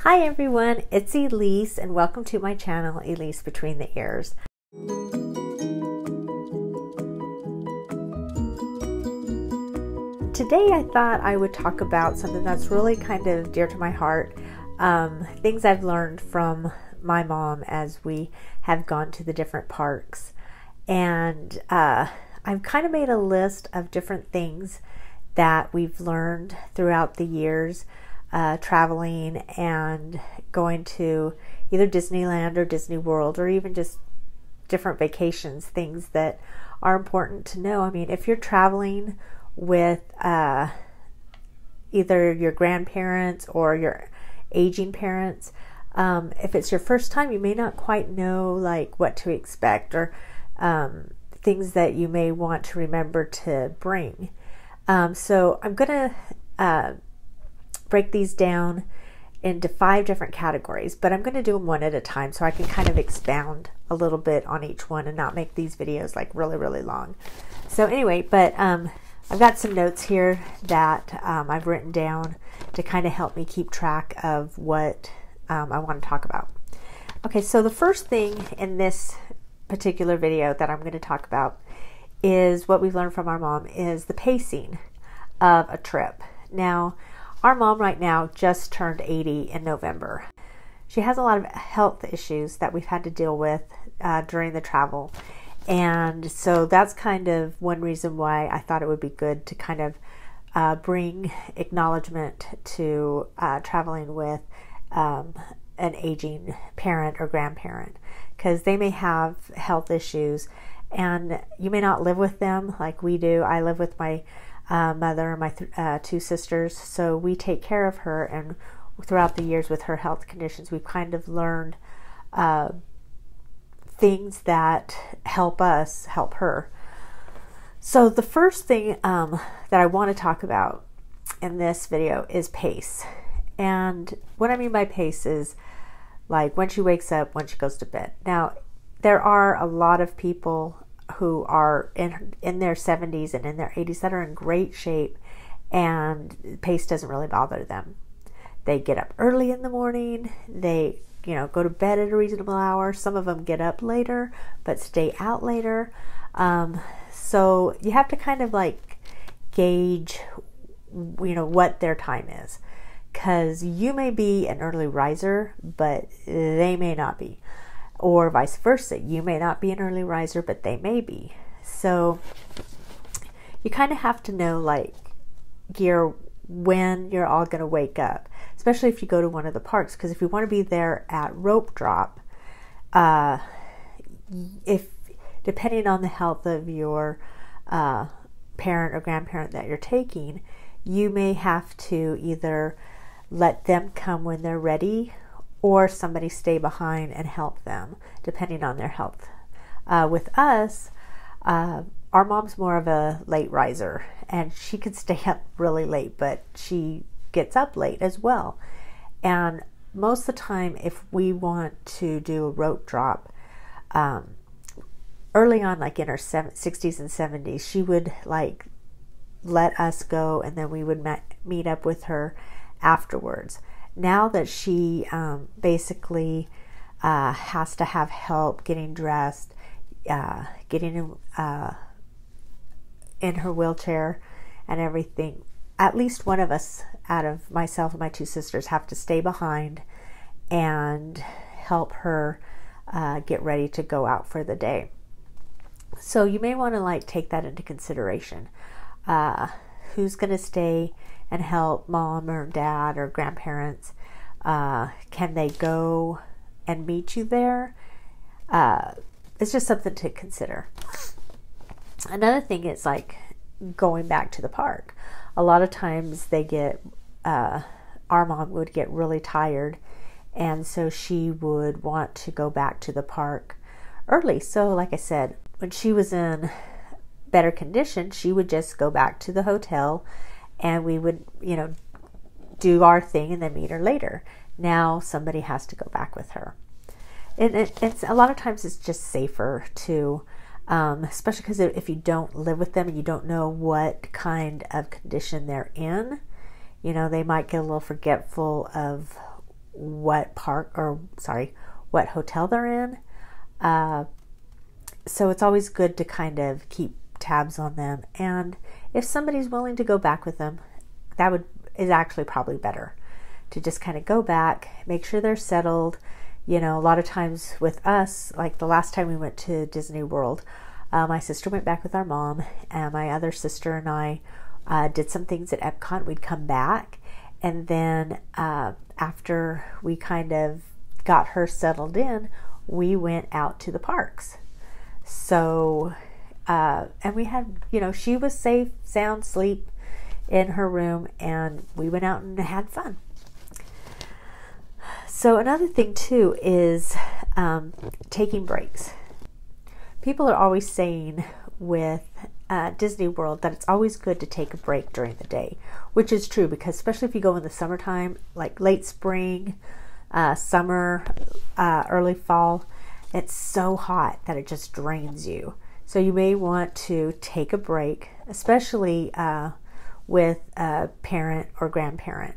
Hi everyone, it's Elise and welcome to my channel, Elise Between the Ears. Today I thought I would talk about something that's really kind of dear to my heart, things I've learned from my mom as we have gone to the different parks. And I've kind of made a list of different things that we've learned throughout the years traveling and going to either Disneyland or Disney World, or even just different vacations, things that are important to know. I mean, if you're traveling with either your grandparents or your aging parents, if it's your first time, you may not quite know like what to expect, or things that you may want to remember to bring. So I'm going to break these down into 5 different categories, but I'm going to do them one at a time so I can kind of expound a little bit on each one and not make these videos like really long. So anyway, but I've got some notes here that I've written down to kind of help me keep track of what I want to talk about. Okay, so the first thing in this particular video that I'm going to talk about is what we've learned from our mom is the pacing of a trip. Now, our mom right now just turned 80 in November. She has a lot of health issues that we've had to deal with during the travel. And so that's kind of one reason why I thought it would be good to kind of bring acknowledgement to traveling with an aging parent or grandparent, because they may have health issues and you may not live with them like we do. I live with my mother and my 2 sisters, so we take care of her, and throughout the years with her health conditions, we've kind of learned things that help us help her. So the first thing that I want to talk about in this video is pace. And what I mean by pace is like when she wakes up, when she goes to bed. Now, there are a lot of people who are in their 70s and in their 80s that are in great shape, and pace doesn't really bother them. They get up early in the morning, they go to bed at a reasonable hour. Some of them get up later but stay out later. So you have to kind of like gauge what their time is, because you may be an early riser but they may not be. Or vice versa, you may not be an early riser, but they may be. So you kind of have to know like gear when you're all going to wake up, especially if you go to one of the parks. Because if you want to be there at rope drop, if depending on the health of your parent or grandparent that you're taking, you may have to either let them come when they're ready, or somebody stay behind and help them, depending on their health. With us, our mom's more of a late riser, and she could stay up really late, but she gets up late as well. And most of the time, if we want to do a rope drop, early on, like in her 60s and 70s, she would like let us go, and then we would meet up with her afterwards. Now that she basically has to have help getting dressed, getting in her wheelchair and everything, at least one of us out of myself and my 2 sisters have to stay behind and help her get ready to go out for the day. So you may want to like take that into consideration. Who's going to stay and help mom or dad or grandparents? Can they go and meet you there? It's just something to consider. Another thing is like going back to the park. A lot of times they get, our mom would get really tired, and so she would want to go back to the park early. So like I said, when she was in better condition, she would just go back to the hotel, and we would, do our thing and then meet her later. Now somebody has to go back with her. It's a lot of times it's just safer to, especially because if you don't live with them and you don't know what kind of condition they're in, they might get a little forgetful of what what hotel they're in. So it's always good to kind of keep tabs on them. And if somebody's willing to go back with them, is actually probably better to just kind of go back, make sure they're settled. A lot of times with us, like the last time we went to Disney World, my sister went back with our mom, and my other sister and I did some things at Epcot. We'd come back, and then after we kind of got her settled in, we went out to the parks. So, and we had, she was safe, sound sleep in her room, and we went out and had fun. So another thing too is taking breaks. People are always saying with Disney World that it's always good to take a break during the day, which is true, because especially if you go in the summertime, like late spring, summer, early fall, it's so hot that it just drains you. So you may want to take a break, especially with a parent or grandparent.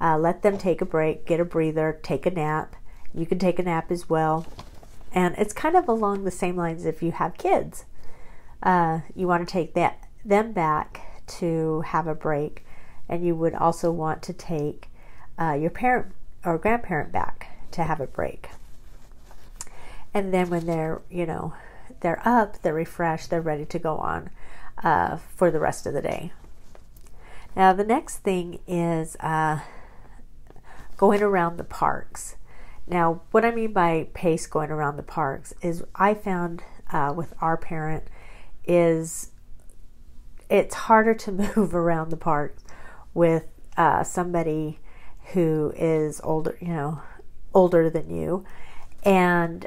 Let them take a break, get a breather, take a nap. You can take a nap as well. And it's kind of along the same lines if you have kids. You want to take them back to have a break, and you would also want to take your parent or grandparent back to have a break. And then when they're up, they're refreshed, they're ready to go on for the rest of the day. Now the next thing is going around the parks. Now, what I mean by pace going around the parks is I found with our parent is it's harder to move around the parks with somebody who is older than you. And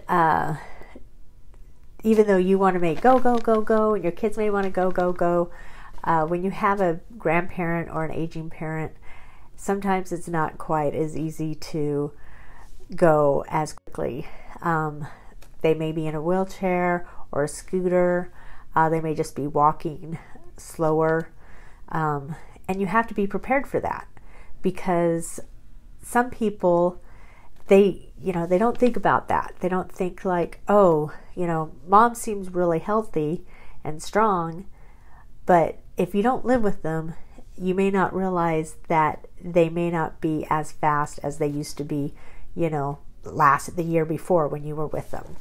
even though you want to make go, go, go, go, and your kids may want to go, go, go, when you have a grandparent or an aging parent, sometimes it's not quite as easy to go as quickly. They may be in a wheelchair or a scooter. They may just be walking slower. And you have to be prepared for that, because some people, they don't think about that. They don't think like, oh, mom seems really healthy and strong, but if you don't live with them, you may not realize that they may not be as fast as they used to be, the year before when you were with them.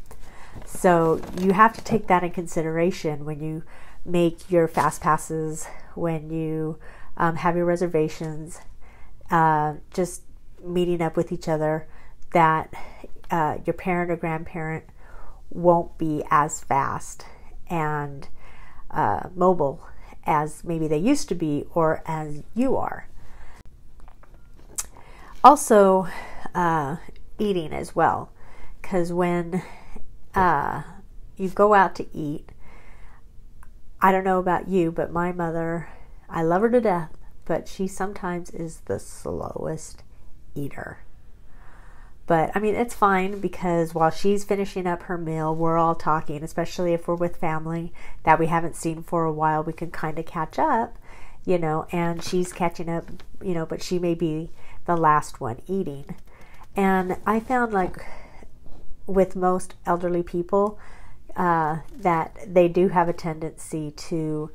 So you have to take that in consideration when you make your fast passes, when you have your reservations, just meeting up with each other, that your parent or grandparent won't be as fast and mobile as maybe they used to be, or as you are. Also, eating as well, because when you go out to eat, I don't know about you, but my mother, I love her to death, but she sometimes is the slowest eater. But I mean, it's fine, because while she's finishing up her meal, we're all talking, especially if we're with family that we haven't seen for a while. We can kind of catch up, and she's catching up, but she may be the last one eating. And I found, like, with most elderly people, that they do have a tendency to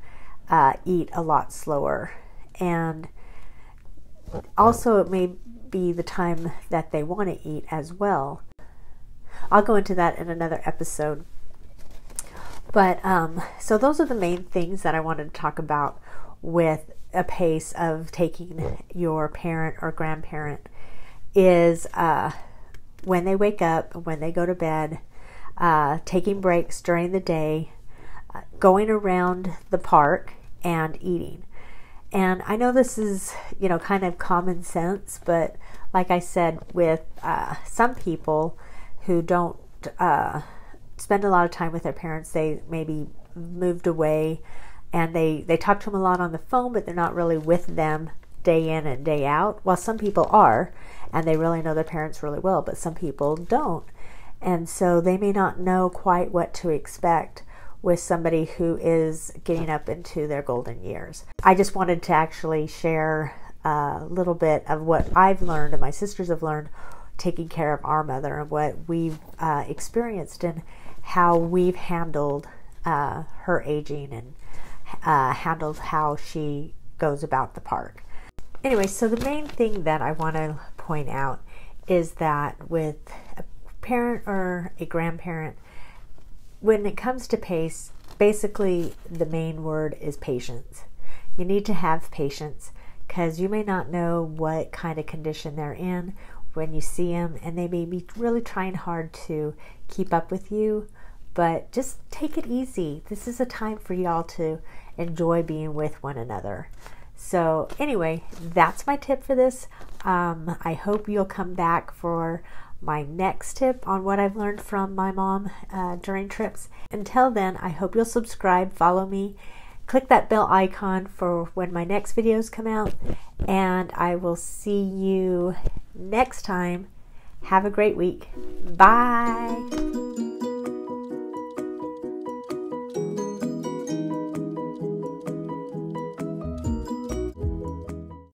eat a lot slower. And also it may be the time that they want to eat as well. I'll go into that in another episode. But so those are the main things that I wanted to talk about with a pace of taking your parent or grandparent, is when they wake up, when they go to bed, taking breaks during the day, going around the park and eating. And I know this is, kind of common sense, but like I said, with some people who don't spend a lot of time with their parents, they maybe moved away, and they talk to them a lot on the phone, but they're not really with them day in and day out. Well, some people are, and they really know their parents really well, but some people don't. And so they may not know quite what to expect with somebody who is getting up into their golden years. I just wanted to actually share a little bit of what I've learned and my sisters have learned taking care of our mother and what we've experienced and how we've handled her aging and handled how she goes about the park. Anyway, so the main thing that I want to point out is that with a parent or a grandparent, when it comes to pace, basically the main word is patience. You need to have patience because you may not know what kind of condition they're in when you see them, and they may be really trying hard to keep up with you, but just take it easy. This is a time for y'all to enjoy being with one another. So anyway, that's my tip for this. I hope you'll come back for my next tip on what I've learned from my mom during trips. Until then, I hope you'll subscribe, follow me, click that bell icon for when my next videos come out, and I will see you next time. Have a great week. Bye.